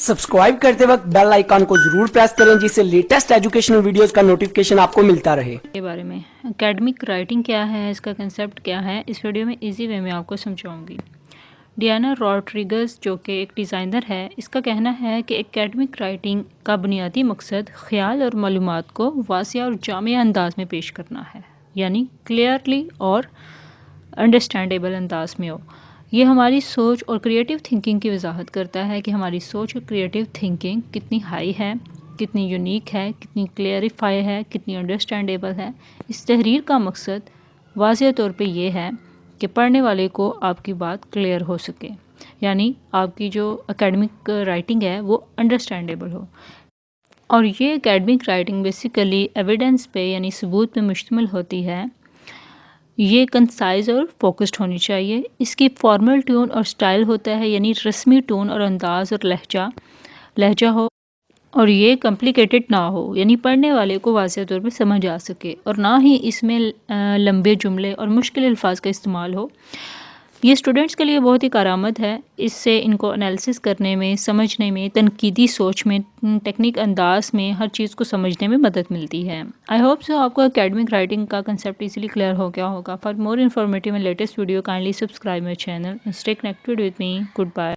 Subscribe करते वक्त bell icon को जरूर प्रेस करें जिससे लेटेस्ट एजुकेशनल वीडियोस का नोटिफिकेशन आपको मिलता रहे। के बारे में एकेडमिक राइटिंग क्या है, इसका कंसेप्ट क्या है, इस वीडियो में इजी वे में आपको समझाऊंगी। डियाना रॉड्रिगज़ जो कि एक डिज़ाइनर है, इसका कहना है कि एकेडमिक राइटिंग का बुनियादी मकसद ख़याल और मालूमात को वासिया और जामिया अंदाज में पेश करना है, यानी क्लियरली और अंडरस्टैंडेबल अंदाज में हो। ये हमारी सोच और क्रिएटिव थिंकिंग की वजाहत करता है कि हमारी सोच और क्रिएटिव थिंकिंग कितनी हाई है, कितनी यूनिक है, कितनी क्लियरिफाई है, कितनी अंडरस्टैंडेबल है। इस तहरीर का मकसद वाज़िह तौर पे ये है कि पढ़ने वाले को आपकी बात क्लियर हो सके, यानी आपकी जो एकेडमिक राइटिंग है वो अंडरस्टैंडेबल हो। और ये एकेडमिक राइटिंग बेसिकली एविडेंस पे यानी सबूत पे मुश्तमिल होती है। ये कंसाइज और फोकस्ड होनी चाहिए। इसकी फॉर्मल टोन और स्टाइल होता है, यानी रस्मी टोन और अंदाज़ और लहजा हो, और ये कॉम्प्लिकेटेड ना हो, यानी पढ़ने वाले को वाज़िह तौर पे समझ आ सके, और ना ही इसमें लंबे जुमले और मुश्किल अल्फाज का इस्तेमाल हो। ये स्टूडेंट्स के लिए बहुत ही कारआमद है। इससे इनको एनालिसिस करने में, समझने में, तनकीदी सोच में, टेक्निक अंदाज में, हर चीज़ को समझने में मदद मिलती है। आई होप सो आपको एकेडमिक राइटिंग का कंसेप्ट इजीली क्लियर हो गया होगा। For more informative and latest video kindly subscribe my channel and stay connected with me. Good bye.